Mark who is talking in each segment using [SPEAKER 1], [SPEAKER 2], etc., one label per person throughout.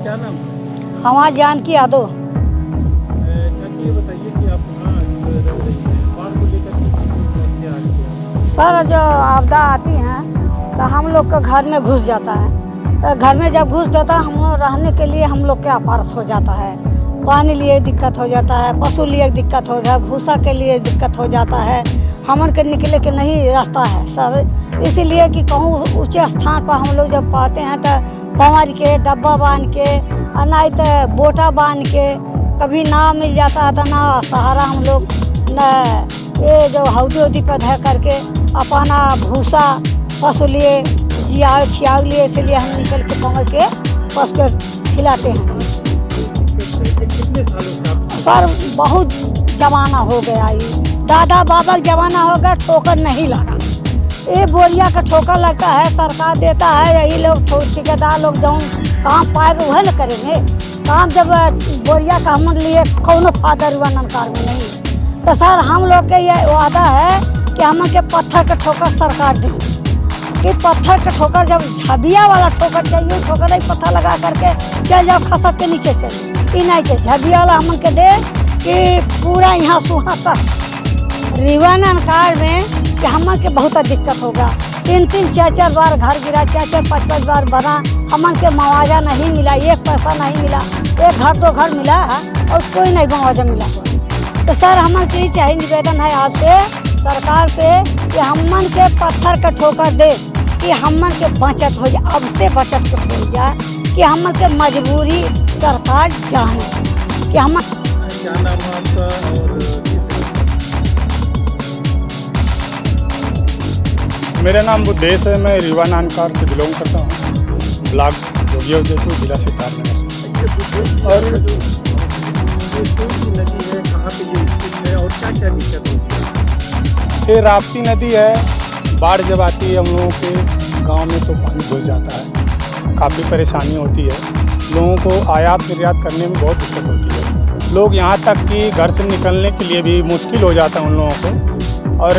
[SPEAKER 1] क्या नाम है?
[SPEAKER 2] हमारा जानकी यादव।
[SPEAKER 1] चाची ये बताइए कि आप कहाँ रह रही हैं? बाढ़ को लेकर के कितनी समस्या आती है?
[SPEAKER 2] सर जो आपदा आती है तो हम लोग का घर में घुस जाता है। तो घर में जब घुस जाता है हम लोग रहने के लिए हम लोग के अपारस हो जाता है। पानी लिए दिक्कत हो जाता है, पशु लिए दिक्कत हो जाता है, भूसा के लिए दिक्कत हो जाता है। हमन के निकले के नहीं रास्ता है सर, इसीलिए कि कहूँ ऊंचे स्थान पर हम लोग जब पाते हैं तो पवार के डब्बा बांध के नहीं तो बोटा बांध के, कभी नाव मिल जाता है तो ना सहारा हम लोग न ये जो हौदी उदी पर धर करके अपना भूसा पशु लिए जिया खियाव लिए, इसलिए हम निकल के पहुँच के पशु के खिलाते हैं।
[SPEAKER 1] कितने सालों से आप?
[SPEAKER 2] सर बहुत जमाना हो गया, ये दादा बाबा का जमाना हो गया, ठोकर नहीं लगा। ये बोरिया का ठोकर लगता है, सरकार देता है, यही लोग ठेकेदार लोग जो काम पाएगा वह न करेंगे काम। जब बोरिया का हम लिए कौनो फायदा हुआ ननकार में नहीं। तो सर हम लोग के ये वादा है कि हम के पत्थर के ठोकर सरकार दें, कि पत्थर के ठोकर जब झबिया वाला ठोकर चाहिए, ठोकर नहीं पत्थर लगा करके चल जाओ खसक के नीचे चलिए, नहीं के झबिया वाला हम के दे कि पूरा यहाँ सुहा तक रिवानकार में कि हम के बहुत दिक्कत होगा। 3-3 4-4 बार घर गिरा, 4-4 5-5 बार बना, हमन के मुआवजा नहीं मिला, एक पैसा नहीं मिला। एक घर 2 घर मिला है और कोई नहीं मुआवजा मिला। तो सर हमन के ये चाहिए निवेदन है आपसे सरकार से कि हमन के पत्थर का ठोकर दे कि हमन के बचत हो जाए, अब से बचत हो जाए कि हमन के मजबूरी सरकार जाने कि हम।
[SPEAKER 1] क्या नाम है आपका और किस?
[SPEAKER 3] मेरा नाम बुद्धेश है, मैं रीवा नानकार से बिलोंग करता हूँ, ब्लॉक जोगिया उदयपुर, जिला सिद्धार्थनगर।
[SPEAKER 1] और ये कौन सी नदी है, कहाँ पे ये स्थित है और क्या क्या दिक्कत होती है?
[SPEAKER 3] ये राप्ती नदी है। बाढ़ जब आती है हम लोगों के गांव में तो पानी घुस जाता है, काफ़ी परेशानी होती है। लोगों को आयात निर्यात करने में बहुत दिक्कत होती है। लोग यहाँ तक कि घर से निकलने के लिए भी मुश्किल हो जाता है उन लोगों को, और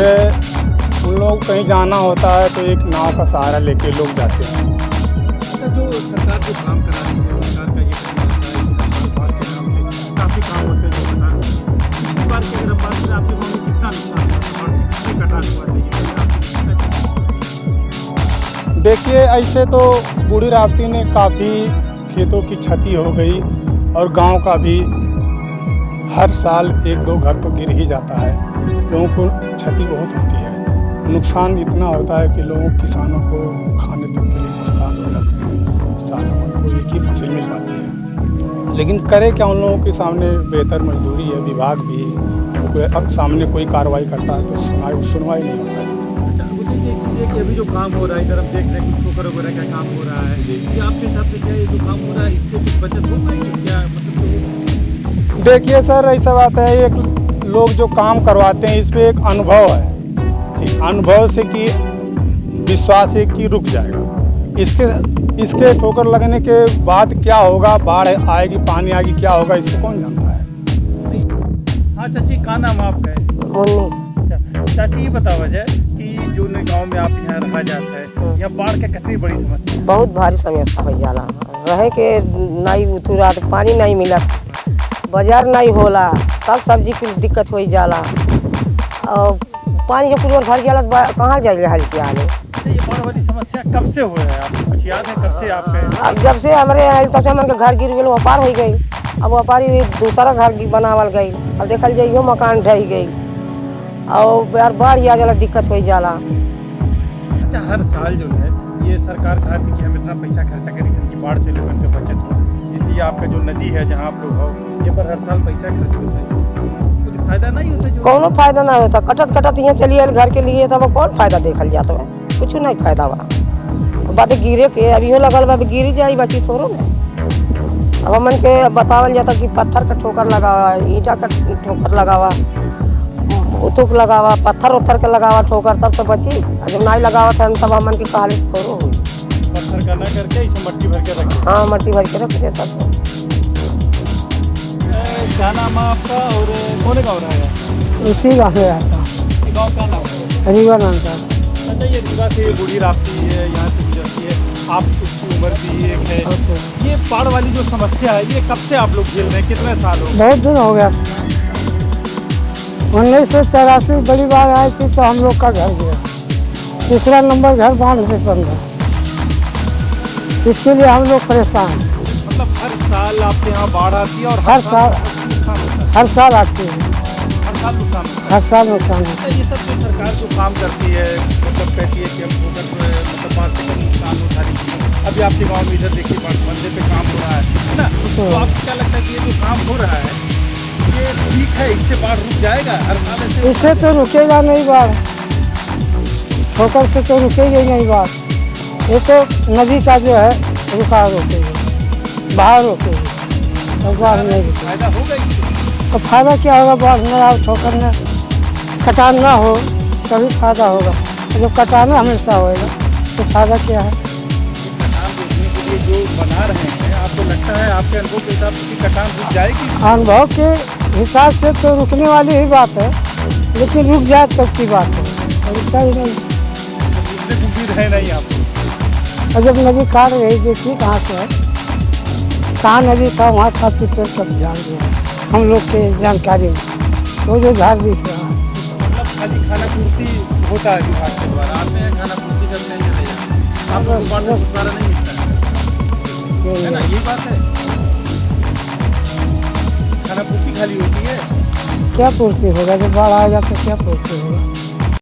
[SPEAKER 3] उन लोगों को कहीं जाना होता है तो एक नाव का सहारा लेके लोग जाते हैं।
[SPEAKER 1] अच्छा, जो सरकार जो काम करा रही है, सरकार का ये बाढ़ के नाम पे काफ़ी काम होते हैं जो सरकार इस बार की अगर बात करें आपके गाँव में कितना नुकसान हुआ और कितने कटान हुआ है?
[SPEAKER 3] देखिए ऐसे तो बूढ़ी राप्ती ने काफ़ी खेतों की क्षति हो गई, और गांव का भी हर साल 1-2 घर तो गिर ही जाता है। लोगों को क्षति बहुत होती है, नुकसान इतना होता है कि लोगों किसानों को खाने तक के लिए मुश्किल हो जाते हैं। साल में उनको एक ही फसल मिल पाती है, लेकिन करे क्या, उन लोगों के सामने बेहतर मजदूरी है। विभाग भी अब सामने कोई कार्रवाई करता है तो सुनवाई नहीं होता है।
[SPEAKER 1] अच्छा, मुझे ये चीज़ है कि अभी जो काम हो रहा है, इधर हम देख रहे हैं कि ठोकर वगैरह का काम हो रहा है, ये आपके हिसाब से क्या ये जो काम हो रहा है इससे कुछ बचत हो पाएगी क्या? मतलब
[SPEAKER 3] देखिए सर, ऐसा बात है, एक लोग जो काम करवाते हैं इस पे एक अनुभव है, ठीक, अनुभव से कि विश्वास है कि रुक जाएगा। इसके ठोकर लगने के बाद क्या होगा, बाढ़ आएगी, पानी आएगी, क्या होगा, इसको कौन जानता है।
[SPEAKER 1] हाँ चाची, का नाम आपका है? अच्छा चाची, ये बताओ वजह कि जो गांव में आप यहाँ रहा जाता है, यहाँ बाढ़ के कितनी बड़ी समस्या है?
[SPEAKER 4] बहुत भारी समस्या हो जाला, रहे के नहीं उतरा, पानी नहीं मिला, बाजार नहीं होला, सब सब्जी की दिक्कत हो जाला, और पानी जब पूरा भर जाला कहाँ जाए हल के आने।
[SPEAKER 1] ये बाढ़ वाली समस्या कब से हुआ है? आपको कुछ याद है कब से आपके?
[SPEAKER 4] अब जब से हमारे तब से हमारे घर गिर गए, व्यापार हो गई, अब व्यापारी दूसरा घर बनावल गई, अब देखल जाइए मकान ढह गई, और यार बाढ़ आ जाला, दिक्कत हो जाला।
[SPEAKER 1] अच्छा, हर साल जो है ये सरकार कहा कि हम इतना पैसा खर्चा करेंगे कि बाढ़ से लोगों का बचत हो, जिससे ये आपका जो नदी है जहाँ आप लोग हो, ये पर हर साल पैसा खर्च होता है, कुछ फायदा नहीं होता? जो
[SPEAKER 4] कोनो फायदा नहीं होता, कटत यहाँ चलिए घर के लिए, तब कौन फायदा देखल जाता है, कुछ नहीं फायदा बा। बात गिरे के अभी हो लगल बा, गिरी जाए बची थोड़ो ना। अब हमन के बतावल जाता कि पत्थर का ठोकर लगावा, ईंटा का ठोकर लगावा, उतुक लगावा, पत्थर उत्थर के लगावा ठोकर, तब तो बची। जब नहीं लगावा था तब हमन की कहानी से थोड़ो हुई।
[SPEAKER 1] पत्थर का ना करके इसे मट्टी भर के रखे?
[SPEAKER 4] हाँ, मट्टी भर के रख देता था।
[SPEAKER 1] क्या नाम है आपका और कौन गाँव रहा है?
[SPEAKER 2] इसी गाँव में आता
[SPEAKER 1] गाँव का नाम है
[SPEAKER 2] रीवा नाम का।
[SPEAKER 1] अच्छा, ये रीवा से बूढ़ी राप्ती है, यहाँ से गुजरती है, आप उसकी उम्र भी एक है। ये बाढ़ वाली जो समस्या है ये कब से आप लोग झेल रहे हैं, कितने साल हो गए?
[SPEAKER 5] बहुत दिन हो गया। 1984 बड़ी बार आई थी तो हम लोग का घर गया, तीसरा नंबर घर बांध पे बन गया, इसके लिए हम लोग परेशान हैं।
[SPEAKER 1] मतलब हर साल आपके यहाँ बाढ़ आती है और
[SPEAKER 5] हर साल
[SPEAKER 1] नुकसान होता है?
[SPEAKER 5] हर साल आती है,
[SPEAKER 1] हर साल नुकसान होता है।
[SPEAKER 5] हर साल नुकसान होता
[SPEAKER 1] अच्छा, ये सब जो सरकार जो काम करती है, मतलब कहती है कि हम मतलब बाढ़ से कम नुकसान उठा रही है। अभी आपके गांव में इधर देखिए मंदिर पे काम हो रहा है ना, तो आपको क्या लगता है कि ये जो काम हो रहा है ये ठीक है, इससे बाढ़ रुक जाएगा? हर साल ऐसे
[SPEAKER 5] है। इससे तो रुकेगा नहीं बाढ़, ठोकर से तो रुकेगी नहीं बाढ़। ये तो नदी का जो है रुका रोकेगी, बाहर रोकेगी और बाढ़ नहीं रुकेगी।
[SPEAKER 1] फायदा होगा इससे?
[SPEAKER 5] तो फायदा क्या होगा बाढ़ में और ठोकर में? कटान ना हो तभी फायदा होगा, जब कटाना हमेशा होएगा तो फायदा क्या है?
[SPEAKER 1] कटान रोकने के लिए जो बना रहे हैं, आपको लगता है आपके अनुभव के हिसाब से कि कटान रुक जाएगी?
[SPEAKER 5] अनुभव के हिसाब से तो रुकने वाली ही बात है, लेकिन रुक जाए तब की बात है, रुकता ही नहीं।
[SPEAKER 1] उससे उम्मीद है नहीं आपको?
[SPEAKER 5] और जब नदी काट रही देखिए कहाँ से है, कहाँ नदी था वहाँ था पिछले सब ध्यान दिया हम लोग के जानकारी में, तो जो झाड़ दिख रहा है।
[SPEAKER 1] मतलब खाली खाना पूर्ति होता है विभाग के द्वारा, आते हैं खाना पूर्ति करते हैं चले जाते हैं, आप लोगों को बाढ़ से छुटकारा नहीं मिलता है ना? ये बात है, खाना पूर्ति खाली होती है।
[SPEAKER 5] क्या पूर्ति होगा, जब बाढ़ आएगा तो क्या पूर्ति होगा?